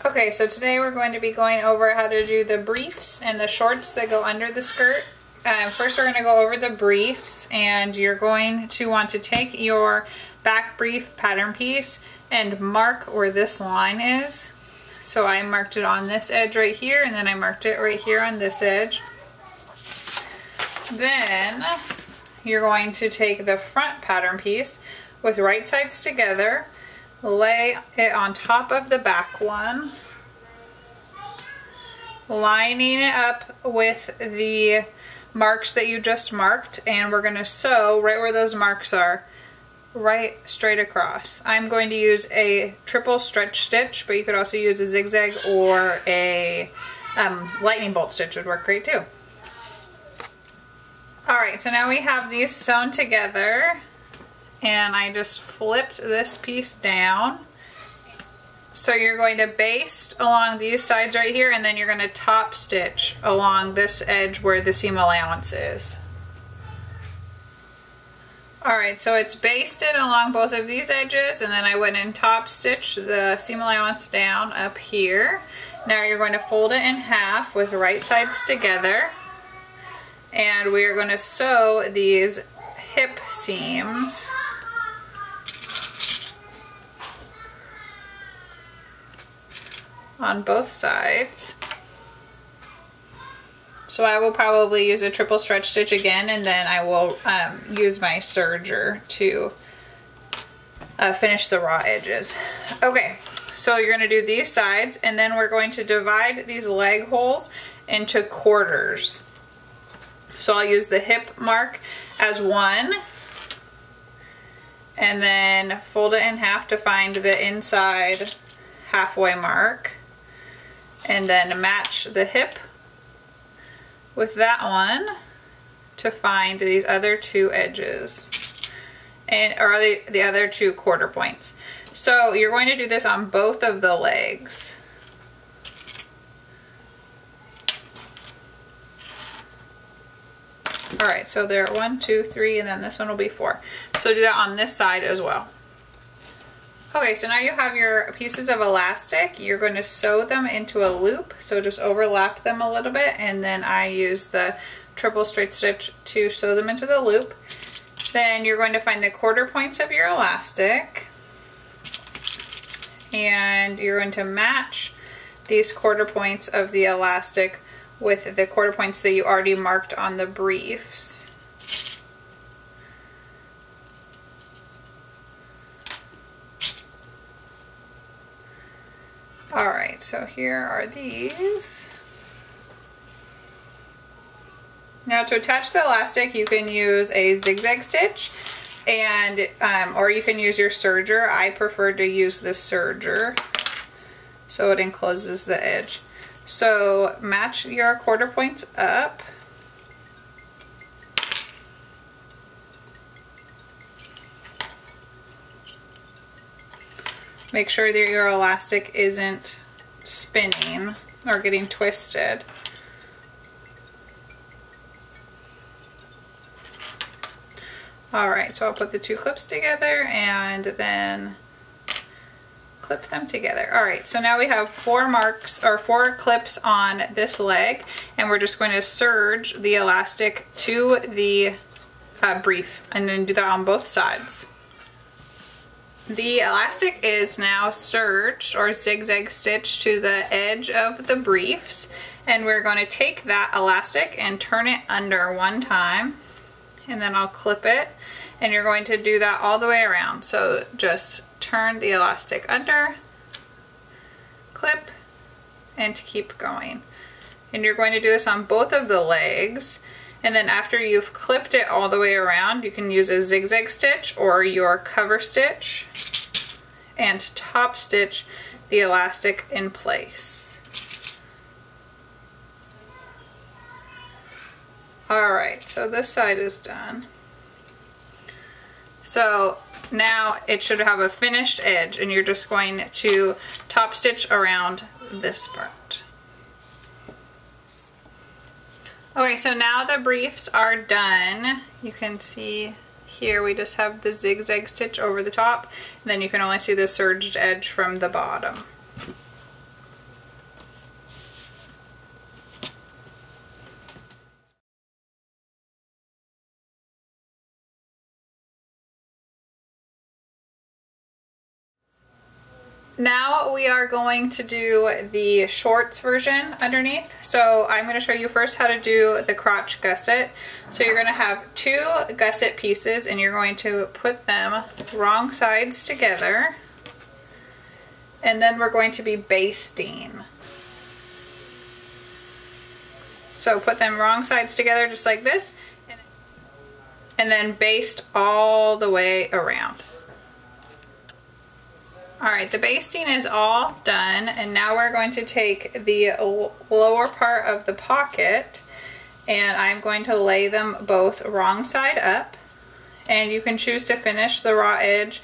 Okay, so today we're going to be going over how to do the briefs and the shorts that go under the skirt. First we're going to go over the briefs, and you're going to want to take your back brief pattern piece and mark where this line is. So I marked it on this edge right here, and then I marked it right here on this edge. Then you're going to take the front pattern piece with right sides together, lay it on top of the back one, lining it up with the marks that you just marked, and we're going to sew right where those marks are, right straight across. I'm going to use a triple stretch stitch, but you could also use a zigzag or a lightning bolt stitch would work great too. Alright, so now we have these sewn together, and I just flipped this piece down. So you're going to baste along these sides right here, and then you're going to top stitch along this edge where the seam allowance is. Alright, so it's basted along both of these edges, and then I went and top stitched the seam allowance down up here. Now you're going to fold it in half with right sides together, and we are going to sew these hip seams on both sides. So I will probably use a triple stretch stitch again, and then I will use my serger to finish the raw edges. Okay, so you're going to do these sides, and then we're going to divide these leg holes into quarters. So I'll use the hip mark as one, and then fold it in half to find the inside halfway mark, and then match the hip with that one to find these other two edges, or the other two quarter points. So you're going to do this on both of the legs. Alright, so there are 1, 2, 3, and then this one will be 4. So do that on this side as well. Okay, so now you have your pieces of elastic. You're going to sew them into a loop, so just overlap them a little bit, and then I use the triple straight stitch to sew them into the loop. Then you're going to find the quarter points of your elastic, and you're going to match these quarter points of the elastic with the quarter points that you already marked on the briefs. Alright, so here are these. Now to attach the elastic, you can use a zigzag stitch, and or you can use your serger. I prefer to use the serger so it encloses the edge. So match your quarter points up. Make sure that your elastic isn't spinning or getting twisted. Alright, so I'll put the two clips together and then clip them together. Alright, so now we have 4 marks or 4 clips on this leg, and we're just going to serge the elastic to the brief, and then do that on both sides. The elastic is now serged or zigzag stitched to the edge of the briefs, and we're going to take that elastic and turn it under one time, and then I'll clip it, and you're going to do that all the way around. So just turn the elastic under, clip, and keep going. And you're going to do this on both of the legs, and then after you've clipped it all the way around, you can use a zigzag stitch or your cover stitch and top stitch the elastic in place. Alright, so this side is done. So now it should have a finished edge, and you're just going to top stitch around this part. Okay, so now the briefs are done. You can see here we just have the zigzag stitch over the top, and then you can only see the serged edge from the bottom. Now we are going to do the shorts version underneath. So I'm going to show you first how to do the crotch gusset. So you're going to have 2 gusset pieces and you're going to put them wrong sides together. And then we're going to be basting. So put them wrong sides together just like this. And then baste all the way around. Alright, the basting is all done, and now we're going to take the lower part of the pocket and I'm going to lay them both wrong side up, and you can choose to finish the raw edge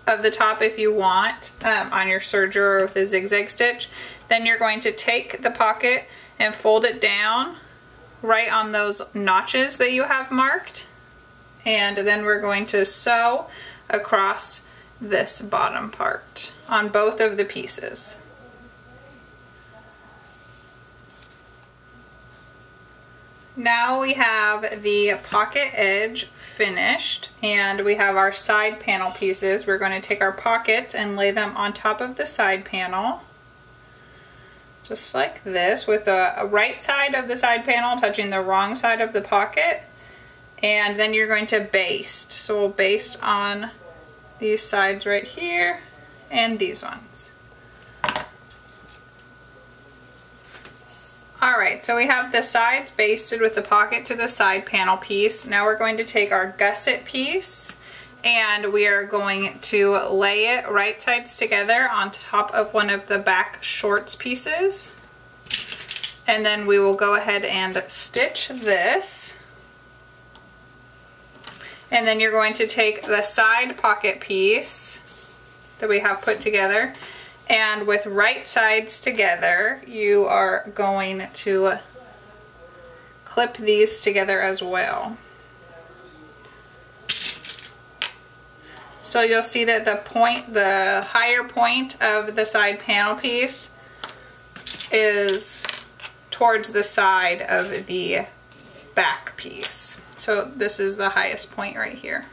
of the top if you want on your serger or with a zigzag stitch. Then you're going to take the pocket and fold it down right on those notches that you have marked, and then we're going to sew across this bottom part on both of the pieces. Now we have the pocket edge finished and we have our side panel pieces. We're going to take our pockets and lay them on top of the side panel just like this, with the right side of the side panel touching the wrong side of the pocket, and then you're going to baste. So we'll baste on these sides right here and these ones. Alright, so we have the sides basted with the pocket to the side panel piece. Now we're going to take our gusset piece and we are going to lay it right sides together on top of one of the back shorts pieces. And then we will go ahead and stitch this. And then you're going to take the side pocket piece that we have put together, and with right sides together, you are going to clip these together as well. So you'll see that the higher point of the side panel piece is towards the side of the back piece. So this is the highest point right here.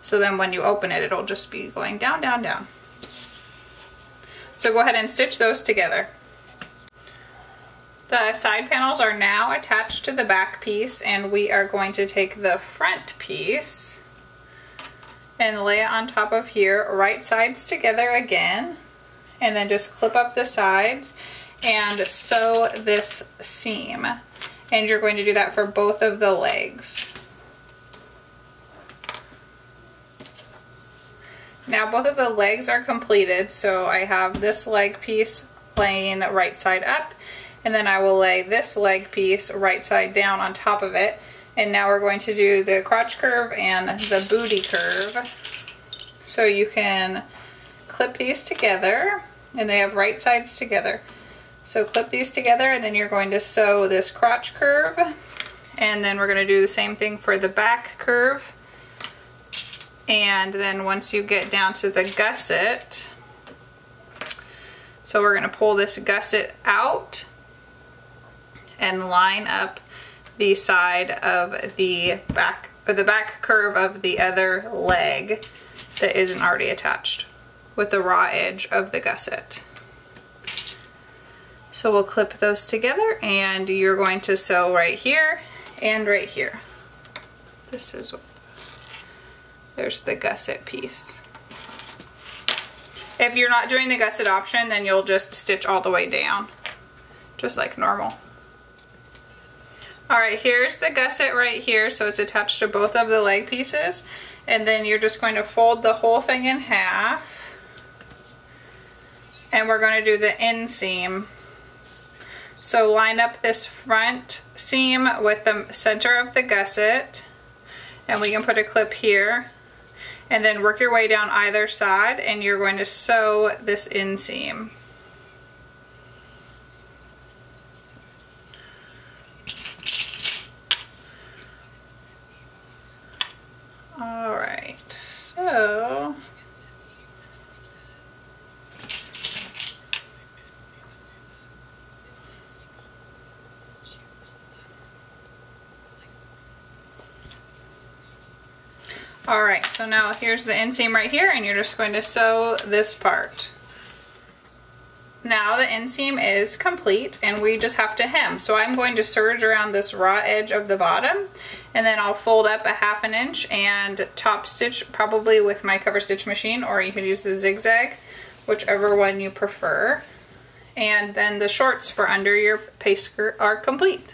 So then when you open it, it'll just be going down, down, down. So go ahead and stitch those together. The side panels are now attached to the back piece, and we are going to take the front piece and lay it on top of here, right sides together again, and then just clip up the sides and sew this seam. And you're going to do that for both of the legs. Now both of the legs are completed, so I have this leg piece laying right side up, and then I will lay this leg piece right side down on top of it. And now we're going to do the crotch curve and the booty curve. So you can clip these together, and they have right sides together. So clip these together, and then you're going to sew this crotch curve, and then we're going to do the same thing for the back curve. And then once you get down to the gusset, so we're going to pull this gusset out and line up the side of the back, or the back curve of the other leg that isn't already attached with the raw edge of the gusset. So we'll clip those together, and you're going to sew right here and right here. This is what, there's the gusset piece. If you're not doing the gusset option, then you'll just stitch all the way down, just like normal. Alright, here's the gusset right here, so it's attached to both of the leg pieces, and then you're just going to fold the whole thing in half, and we're going to do the inseam. So line up this front seam with the center of the gusset, and we can put a clip here, and then work your way down either side, and you're going to sew this inseam. Alright, so All right, so now here's the inseam right here, and you're just going to sew this part. Now the inseam is complete and we just have to hem. So I'm going to serge around this raw edge of the bottom, and then I'll fold up a 1/2 inch and top stitch, probably with my cover stitch machine, or you could use the zigzag, whichever one you prefer. And then the shorts for under your paste skirt are complete.